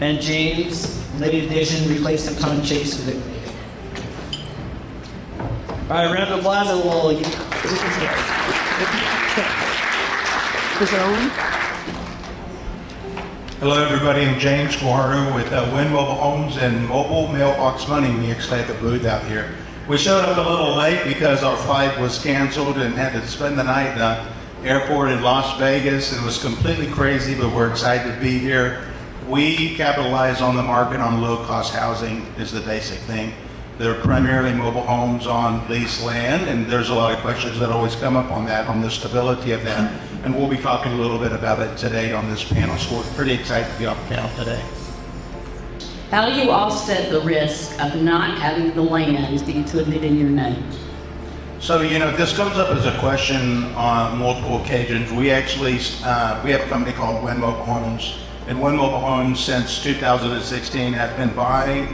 and James, lady addition, replace the common chase with it. All right, round of applause, and we'll... Hello everybody, I'm James Guardo with Wynn Mobile Homes and Mobile Mailbox Money. We actually have the booth out here. We showed up a little late because our flight was canceled and had to spend the night in the airport in Las Vegas. It was completely crazy, but we're excited to be here. We capitalize on the market on low-cost housing is the basic thing. They're primarily mobile homes on leased land, and there's a lot of questions that always come up on that, on the stability of that. And we'll be talking a little bit about it today on this panel, so we're pretty excited to be on the panel today. How do you offset the risk of not having the land be included in your name? So, you know, this comes up as a question on multiple occasions. We actually, we have a company called Wynn Mobile Homes, and Wynn Mobile Homes since 2016 has been buying,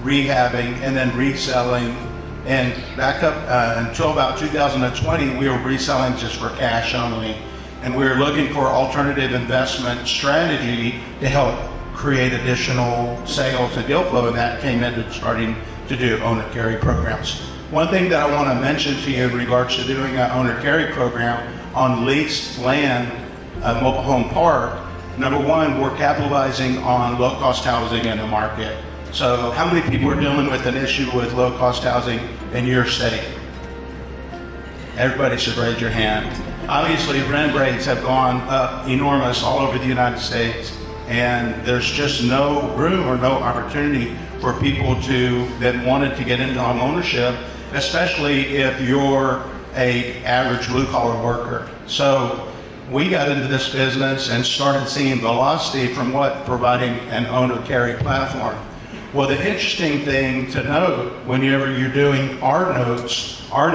rehabbing, and then reselling. And back up until about 2020, we were reselling just for cash only. And we were looking for alternative investment strategy to help create additional sales and deal flow, and that came into starting to do owner carry programs. One thing that I want to mention to you in regards to doing an owner carry program on leased land, mobile home park, number one, we're capitalizing on low-cost housing in the market. So how many people are dealing with an issue with low-cost housing in your state? Everybody should raise your hand. Obviously, rent rates have gone up enormous all over the United States, and there's just no room or no opportunity for people that wanted to get into home ownership, especially if you're an average blue-collar worker. So we got into this business and started seeing velocity from providing an owner carry platform. Well, the interesting thing to note, whenever you're doing our notes are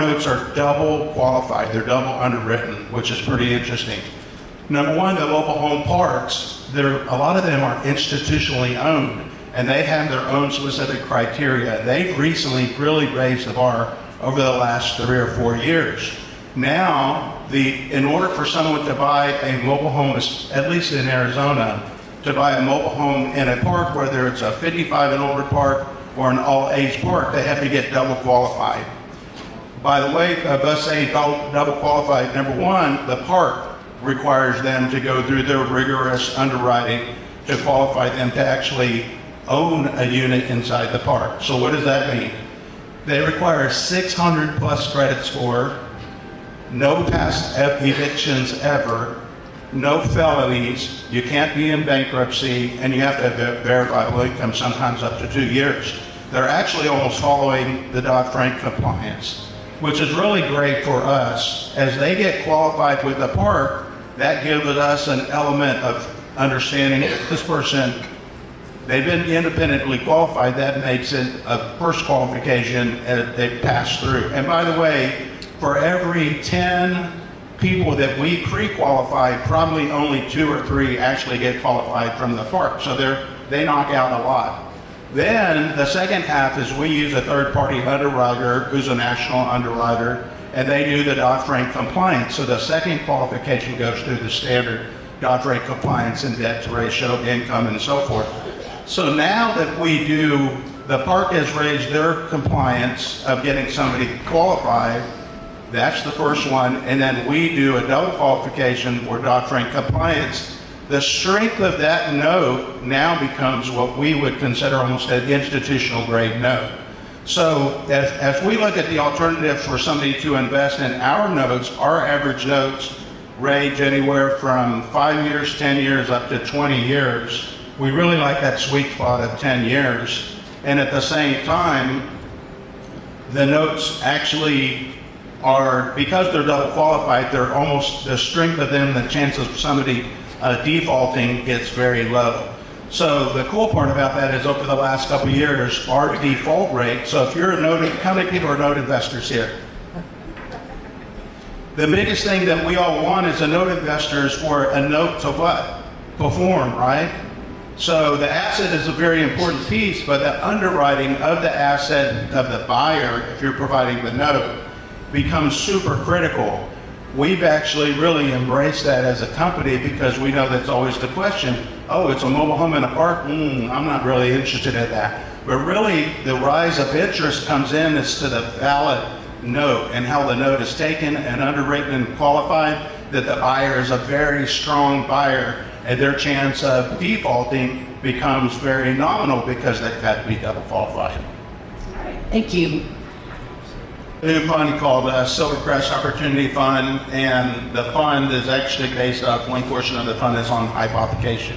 double qualified. They're double underwritten, which is pretty interesting. Number one, the mobile home parks, a lot of them are institutionally owned, and they have their own specific criteria. They've recently really raised the bar over the last 3 or 4 years. Now, in order for someone to buy a mobile home, at least in Arizona, to buy a mobile home in a park, whether it's a 55 and older park or an all-age park, they have to get double qualified. By the way, us saying double qualified, number one, the park requires them to go through their rigorous underwriting to qualify them to actually own a unit inside the park. So what does that mean? They require 600 plus credit score, no past evictions ever, no felonies, you can't be in bankruptcy, and you have to have verifiable income, sometimes up to 2 years. They're actually almost following the Dodd-Frank compliance, which is really great for us. As they get qualified with the park, that gives us an element of understanding this person, they've been independently qualified. That makes it a first qualification as they pass through. And by the way, for every 10 people that we pre-qualify, probably only 2 or 3 actually get qualified from the park. So they knock out a lot. Then the second half is we use a third-party underwriter who's a national underwriter, and they do the Dodd-Frank compliance. So the second qualification goes through the standard Dodd-Frank compliance and debt to ratio, income, and so forth. So now that the park has raised their compliance of getting somebody qualified. That's the first one, and then we do a double qualification for Dodd-Frank compliance. The strength of that note now becomes what we would consider almost an institutional grade note. So as we look at the alternative for somebody to invest in our notes, our average notes range anywhere from 5 years, 10 years, up to 20 years. We really like that sweet spot of 10 years. And at the same time, the notes actually are, because they're double qualified, they're almost, the strength of them, the chance of somebody defaulting gets very low. So the cool part about that is over the last couple of years, our default rate, so if you're a note, how many people are note investors here? The biggest thing that we all want is a note investors for a note to what? Perform, right? So the asset is a very important piece, but the underwriting of the asset of the buyer, if you're providing the note, becomes super critical. We've actually really embraced that as a company because we know that's always the question. oh, it's a mobile home in a park, I'm not really interested in that. But really, the rise of interest comes in as to the valid note and how the note is taken and underwritten and qualified, that the buyer is a very strong buyer and their chance of defaulting becomes very nominal because they've had to be double qualified. Thank you. A new fund called Silvercrest Opportunity Fund, and the fund is actually based off, one portion of the fund is on hypothecation,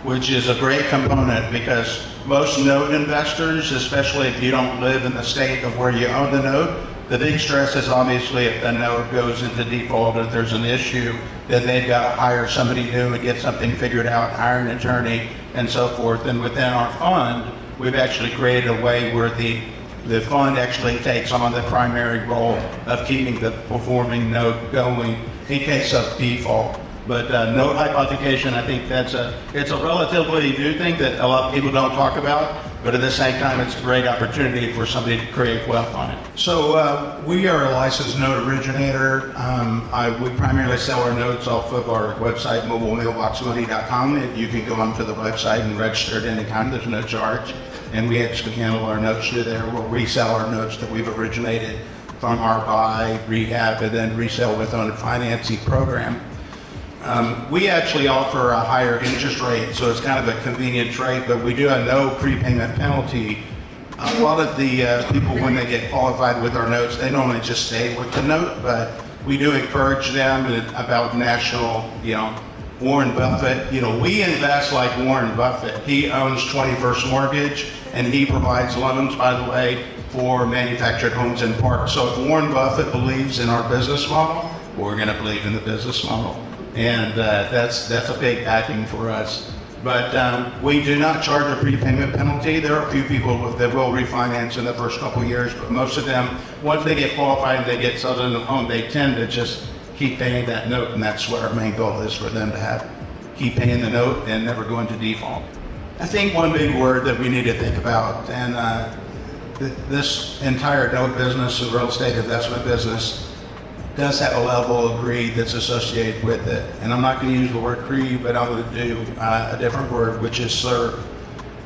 which is a great component because most note investors, especially if you don't live in the state of where you own the note, the big stress is obviously if the note goes into default, if there's an issue, then they've got to hire somebody new and get something figured out, hire an attorney, and so forth. And within our fund, we've actually created a way where the fund actually takes on the primary role of keeping the performing note going in case of default. But note hypothecation, I think it's a relatively new thing that a lot of people don't talk about, but at the same time, it's a great opportunity for somebody to create wealth on it. So we are a licensed note originator. We primarily sell our notes off of our website, mobilemailboxmoney.com. You can go onto the website and register at any time. There's no charge. And we actually handle our notes through there. We'll resell our notes that we've originated from our buy, rehab, and then resell with on a financing program. We actually offer a higher interest rate, so it's kind of a convenient trade, but we do a no prepayment penalty. A lot of the people, when they get qualified with our notes, they normally just stay with the note, but we do encourage them about national, Warren Buffett. We invest like Warren Buffett. He owns 21st Mortgage, and he provides loans, by the way, for manufactured homes and parks. So if Warren Buffett believes in our business model, we're going to believe in the business model. And that's a big backing for us. But we do not charge a prepayment penalty. There are a few people that will refinance in the first couple of years, but most of them, once they get qualified and they get settled in the home, they tend to just keep paying that note, and that's what our main goal is for them to keep paying the note and never go into default. I think one big word that we need to think about, and this entire note business, the real estate investment business, does have a level of greed that's associated with it. And I'm not going to use the word greed, but I'm going to do a different word, which is serve.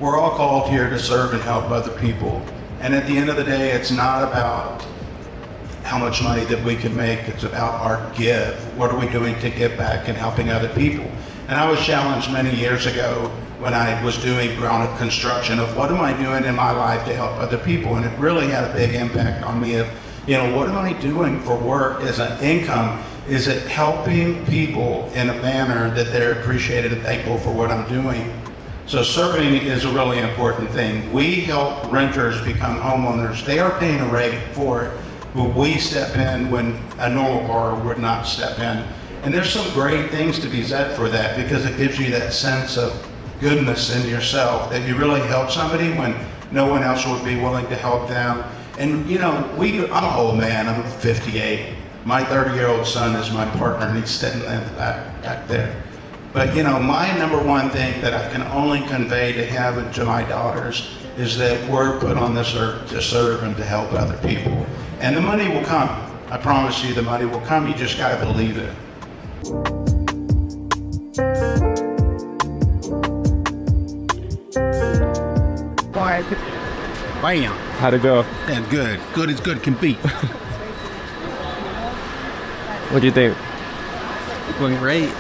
We're all called here to serve and help other people. And at the end of the day, it's not about how much money that we can make. It's about our give. What are we doing to give back and helping other people? And I was challenged many years ago when I was doing ground-up construction of what am I doing in my life to help other people? And it really had a big impact on me of, what am I doing for work as an income? Is it helping people in a manner that they're appreciated and thankful for what I'm doing? So serving is a really important thing. We help renters become homeowners. They are paying a rate for it, but we step in when a normal borrower would not step in. And there's some great things to be said for that because it gives you that sense of goodness in yourself that you really help somebody when no one else would be willing to help them. And I'm an old man, I'm 58. My 30-year-old son is my partner and he's sitting in the back there. But my number one thing that I can only convey to him and to my daughters is that we're put on this earth to serve and to help other people. And the money will come. I promise you the money will come, you just gotta believe it. Bam. How'd it go? Yeah, good. Good as good can be. What do you think? Going great.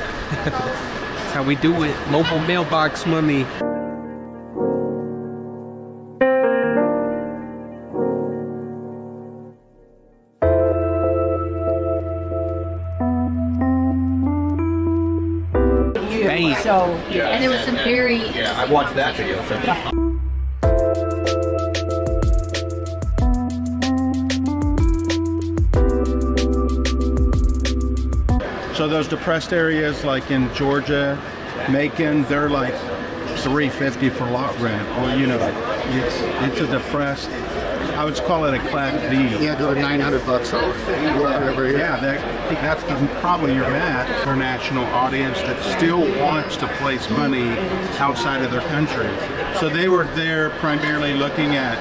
That's how we do it. Mobile mailbox money. So, and there was some very... Yeah, I watched that video. So those depressed areas like in Georgia, Macon, they're like $350 for lot rent. Or it's a depressed, I would call it a class B. Yeah, they're $900 over here. Yeah, that's probably your match for a national audience that still wants to place money outside of their country. So they were there primarily looking at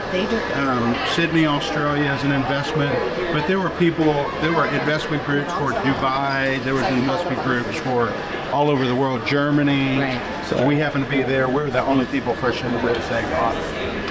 Sydney, Australia as an investment, but there were investment groups for Dubai, there was investment groups for all over the world, Germany. Right. So we happen to be there. We're the only people pushing the real estate model.